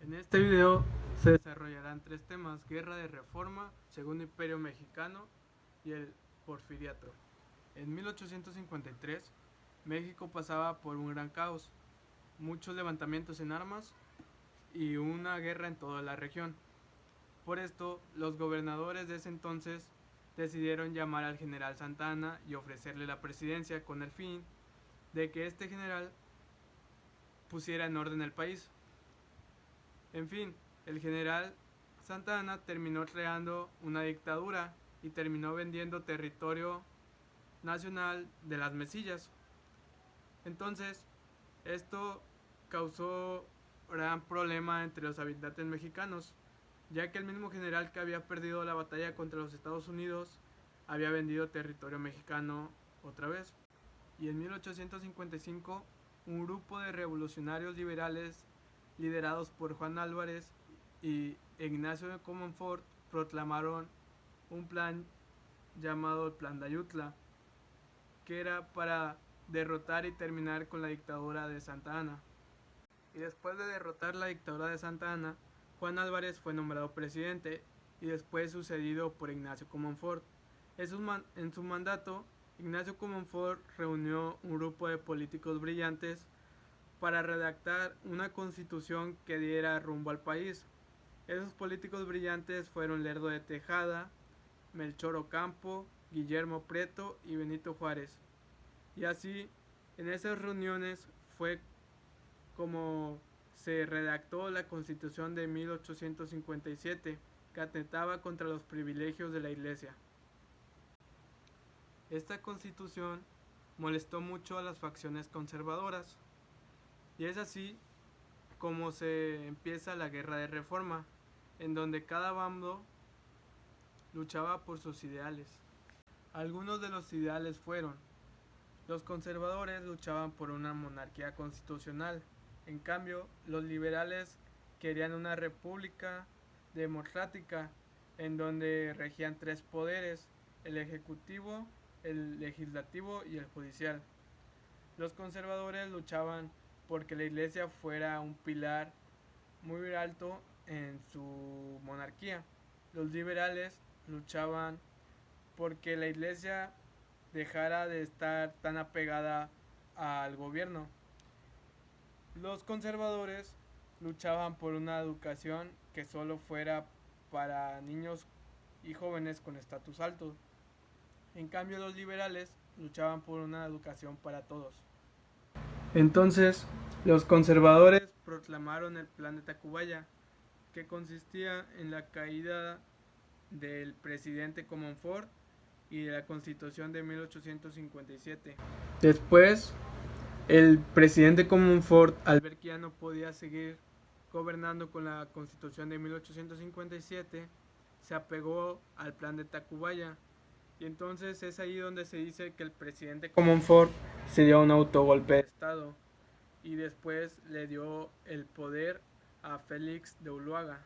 En este video se desarrollarán tres temas: Guerra de Reforma, Segundo Imperio Mexicano y el Porfiriato. En 1853, México pasaba por un gran caos, muchos levantamientos en armas y una guerra en toda la región. Por esto, los gobernadores de ese entonces decidieron llamar al general Santa Anna y ofrecerle la presidencia con el fin de que este general pusiera en orden el país. En fin, el general Santa Anna terminó creando una dictadura y terminó vendiendo territorio nacional de las Mesillas. Entonces, esto causó gran problema entre los habitantes mexicanos, ya que el mismo general que había perdido la batalla contra los Estados Unidos había vendido territorio mexicano otra vez. Y en 1855, un grupo de revolucionarios liberales liderados por Juan Álvarez y Ignacio de Comonfort proclamaron un plan llamado el Plan de Ayutla, que era para derrotar y terminar con la dictadura de Santa Anna. Y después de derrotar la dictadura de Santa Anna, Juan Álvarez fue nombrado presidente y después sucedido por Ignacio Comonfort. En su mandato, Ignacio Comonfort reunió un grupo de políticos brillantes para redactar una constitución que diera rumbo al país. Esos políticos brillantes fueron Lerdo de Tejada, Melchor Ocampo, Guillermo Prieto y Benito Juárez. Y así, en esas reuniones fue como se redactó la Constitución de 1857, que atentaba contra los privilegios de la Iglesia. Esta Constitución molestó mucho a las facciones conservadoras, y es así como se empieza la Guerra de Reforma, en donde cada bando luchaba por sus ideales. Algunos de los ideales fueron: los conservadores luchaban por una monarquía constitucional, en cambio los liberales querían una república democrática en donde regían tres poderes: el ejecutivo, el legislativo y el judicial. Los conservadores luchaban porque la iglesia fuera un pilar muy alto en su monarquía. Los liberales luchaban porque la iglesia dejara de estar tan apegada al gobierno. Los conservadores luchaban por una educación que solo fuera para niños y jóvenes con estatus alto. En cambio, los liberales luchaban por una educación para todos. Entonces, los conservadores proclamaron el Plan de Tacubaya, que consistía en la caída del presidente Comonfort y de la Constitución de 1857. Después, el presidente Comonfort, al ver que ya no podía seguir gobernando con la Constitución de 1857, se apegó al Plan de Tacubaya. Y entonces es ahí donde se dice que el presidente Comonfort se dio un autogolpe de Estado y después le dio el poder a Félix de Uluaga.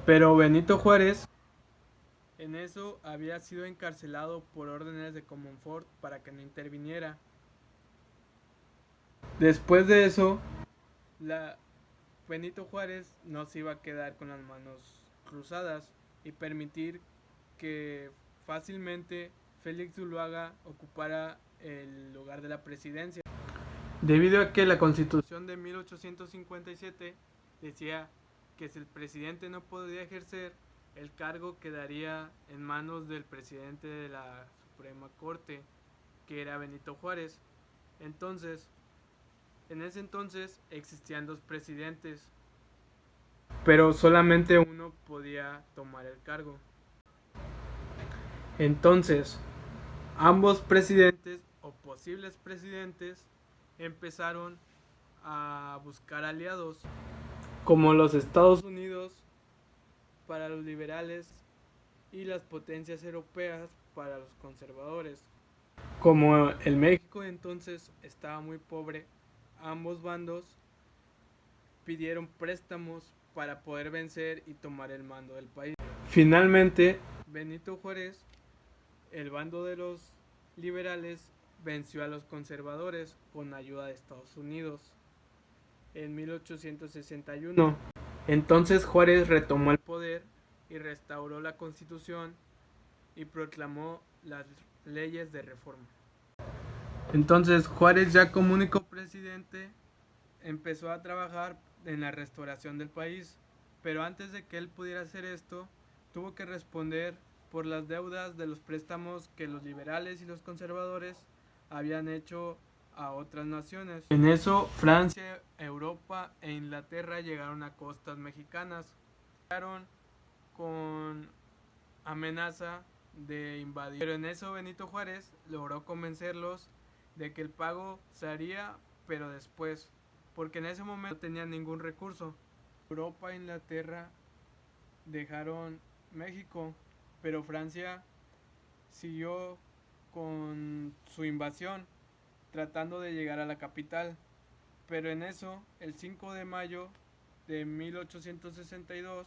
Pero Benito Juárez en eso había sido encarcelado por órdenes de Comonfort para que no interviniera. Después de eso, Benito Juárez no se iba a quedar con las manos cruzadas y permitir que fácilmente Félix Zuluaga ocupara el lugar de la presidencia, debido a que la Constitución de 1857 decía que si el presidente no podía ejercer, el cargo quedaría en manos del presidente de la Suprema Corte, que era Benito Juárez. Entonces, en ese entonces existían dos presidentes, pero solamente uno podía tomar el cargo. Entonces, ambos presidentes o posibles presidentes empezaron a buscar aliados, como los Estados Unidos para los liberales y las potencias europeas para los conservadores. Como el México entonces estaba muy pobre, ambos bandos pidieron préstamos para poder vencer y tomar el mando del país. Finalmente, Benito Juárez, el bando de los liberales, venció a los conservadores con ayuda de Estados Unidos. en 1861. Entonces Juárez retomó el poder y restauró la Constitución y proclamó las leyes de reforma. Entonces Juárez, ya como único presidente, empezó a trabajar en la restauración del país, pero antes de que él pudiera hacer esto, tuvo que responder por las deudas de los préstamos que los liberales y los conservadores habían hecho a otras naciones. En eso, Francia, Europa e Inglaterra llegaron a costas mexicanas. Llegaron con amenaza de invadir. Pero en eso Benito Juárez logró convencerlos de que el pago se haría, pero después, porque en ese momento no tenían ningún recurso. Europa e Inglaterra dejaron México, pero Francia siguió con su invasión, tratando de llegar a la capital. Pero en eso, el 5 de mayo de 1862,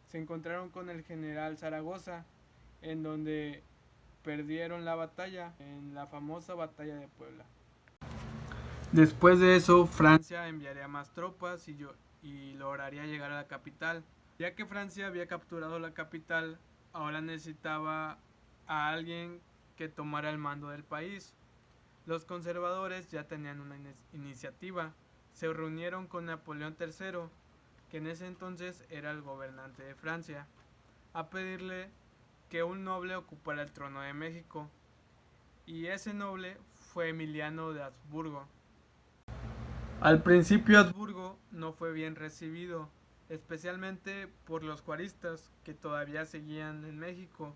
se encontraron con el general Zaragoza, en donde perdieron la batalla, en la famosa batalla de Puebla. Después de eso, Francia enviaría más tropas y lograría llegar a la capital. Ya que Francia había capturado la capital, ahora necesitaba a alguien que tomara el mando del país. Los conservadores ya tenían una iniciativa. Se reunieron con Napoleón III, que en ese entonces era el gobernante de Francia, a pedirle que un noble ocupara el trono de México. Y ese noble fue Emiliano de Habsburgo. Al principio Habsburgo no fue bien recibido, especialmente por los juaristas que todavía seguían en México,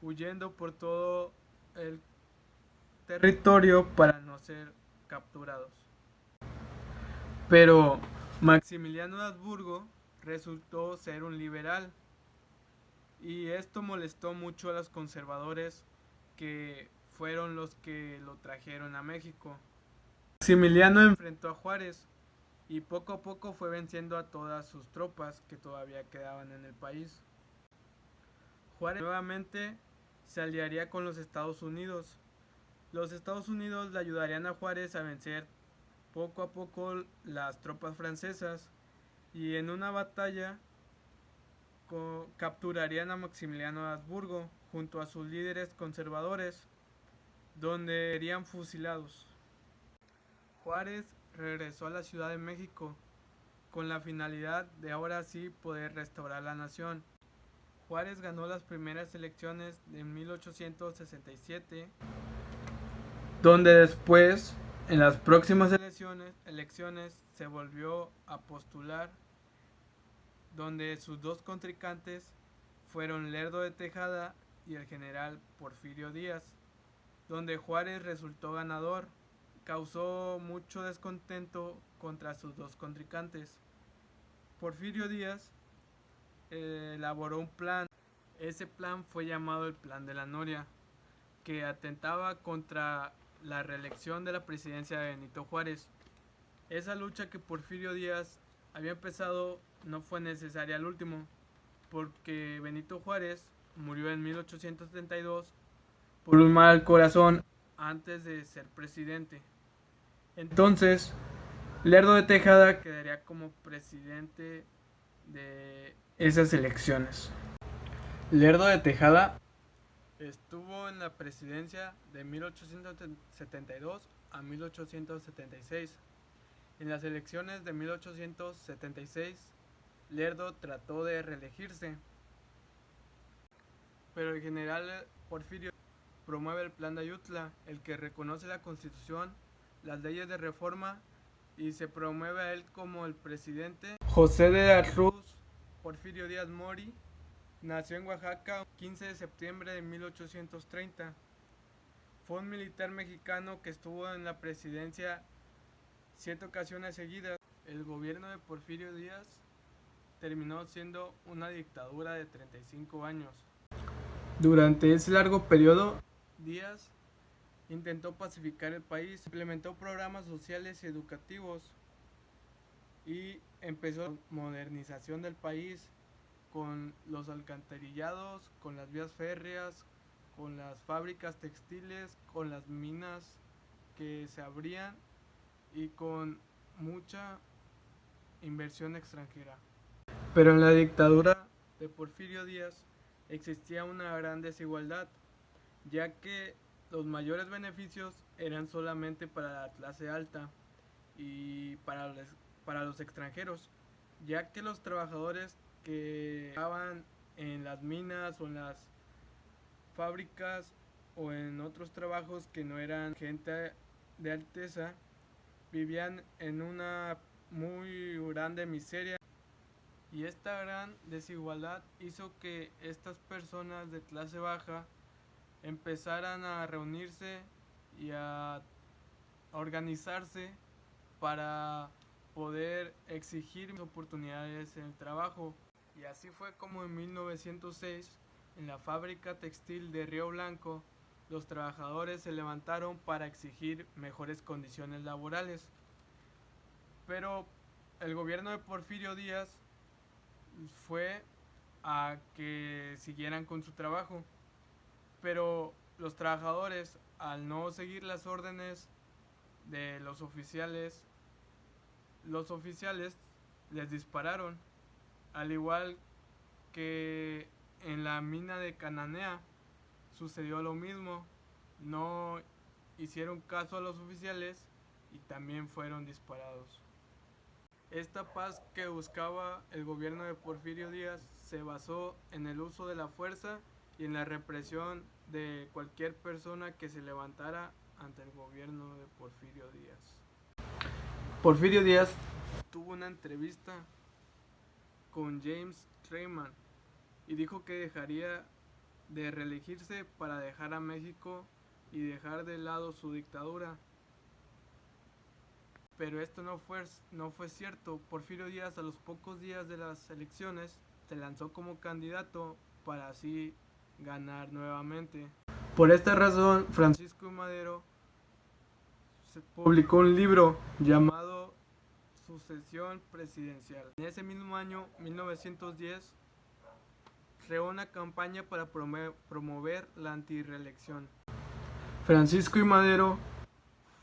huyendo por todo el territorio para no ser capturados. Pero Maximiliano de Habsburgo resultó ser un liberal, y esto molestó mucho a los conservadores, que fueron los que lo trajeron a México. Maximiliano enfrentó a Juárez y poco a poco fue venciendo a todas sus tropas que todavía quedaban en el país. Juárez nuevamente se aliaría con los Estados Unidos. Los Estados Unidos le ayudarían a Juárez a vencer poco a poco las tropas francesas, y en una batalla capturarían a Maximiliano de Habsburgo junto a sus líderes conservadores, donde serían fusilados. Juárez regresó a la Ciudad de México con la finalidad de ahora sí poder restaurar la nación. Juárez ganó las primeras elecciones de 1867, donde después, en las próximas elecciones se volvió a postular, donde sus dos contrincantes fueron Lerdo de Tejada y el general Porfirio Díaz, donde Juárez resultó ganador. Causó mucho descontento contra sus dos contrincantes. Porfirio Díaz elaboró un plan. Ese plan fue llamado el Plan de la Noria, que atentaba contra la reelección de la presidencia de Benito Juárez. Esa lucha que Porfirio Díaz había empezado no fue necesaria al último, porque Benito Juárez murió en 1872 por un mal corazón antes de ser presidente. Entonces, Lerdo de Tejada quedaría como presidente de esas elecciones. Lerdo de Tejada estuvo en la presidencia de 1872 a 1876. En las elecciones de 1876, Lerdo trató de reelegirse, pero el general Porfirio promueve el Plan de Ayutla, el que reconoce la Constitución, las leyes de reforma, y se promueve a él como el presidente. José de la Cruz Porfirio Díaz Mori nació en Oaxaca el 15 de septiembre de 1830. Fue un militar mexicano que estuvo en la presidencia 7 ocasiones seguidas. El gobierno de Porfirio Díaz terminó siendo una dictadura de 35 años. Durante ese largo periodo, Díaz intentó pacificar el país, implementó programas sociales y educativos y empezó la modernización del país con los alcantarillados, con las vías férreas, con las fábricas textiles, con las minas que se abrían y con mucha inversión extranjera. Pero en la dictadura de Porfirio Díaz existía una gran desigualdad, ya que los mayores beneficios eran solamente para la clase alta y para los extranjeros, ya que los trabajadores que estaban en las minas o en las fábricas o en otros trabajos que no eran gente de alteza vivían en una muy grande miseria, y esta gran desigualdad hizo que estas personas de clase baja empezaran a reunirse y a organizarse para poder exigir oportunidades en el trabajo. Y así fue como en 1906, en la fábrica textil de Río Blanco, los trabajadores se levantaron para exigir mejores condiciones laborales. Pero el gobierno de Porfirio Díaz fue a que siguieran con su trabajo. Pero los trabajadores, al no seguir las órdenes de los oficiales les dispararon, al igual que en la mina de Cananea sucedió lo mismo. No hicieron caso a los oficiales y también fueron disparados. Esta paz que buscaba el gobierno de Porfirio Díaz se basó en el uso de la fuerza y en la represión de cualquier persona que se levantara ante el gobierno de Porfirio Díaz. Porfirio Díaz tuvo una entrevista con James Treyman y dijo que dejaría de reelegirse para dejar a México y dejar de lado su dictadura. Pero esto no fue cierto. Porfirio Díaz, a los pocos días de las elecciones, se lanzó como candidato para así ganar nuevamente. Por esta razón, Francisco I. Madero publicó un libro llamado Sucesión Presidencial. En ese mismo año, 1910, creó una campaña para promover la antirreelección. Francisco I. Madero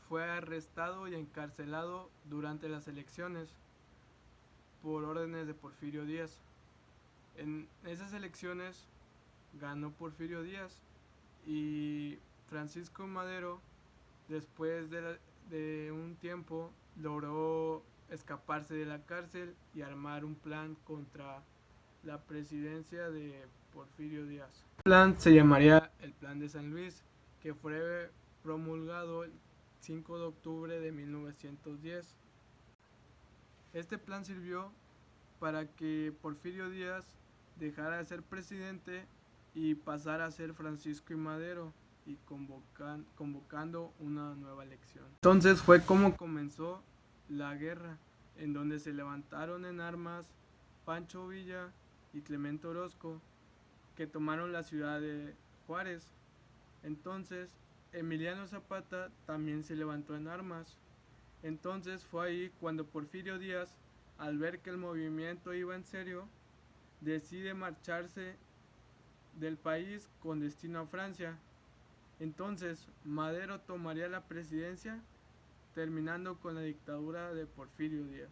fue arrestado y encarcelado durante las elecciones por órdenes de Porfirio Díaz. En esas elecciones ganó Porfirio Díaz y Francisco Madero, después de un tiempo, logró escaparse de la cárcel y armar un plan contra la presidencia de Porfirio Díaz. El plan se llamaría el Plan de San Luis, que fue promulgado el 5 de octubre de 1910. Este plan sirvió para que Porfirio Díaz dejara de ser presidente y pasara a ser Francisco I. Madero, y convocando una nueva elección. Entonces fue como comenzó la guerra, en donde se levantaron en armas Pancho Villa y Clemente Orozco, que tomaron la ciudad de Juárez. Entonces Emiliano Zapata también se levantó en armas. Entonces fue ahí cuando Porfirio Díaz, al ver que el movimiento iba en serio, decide marcharse del país con destino a Francia. Entonces Madero tomaría la presidencia, terminando con la dictadura de Porfirio Díaz.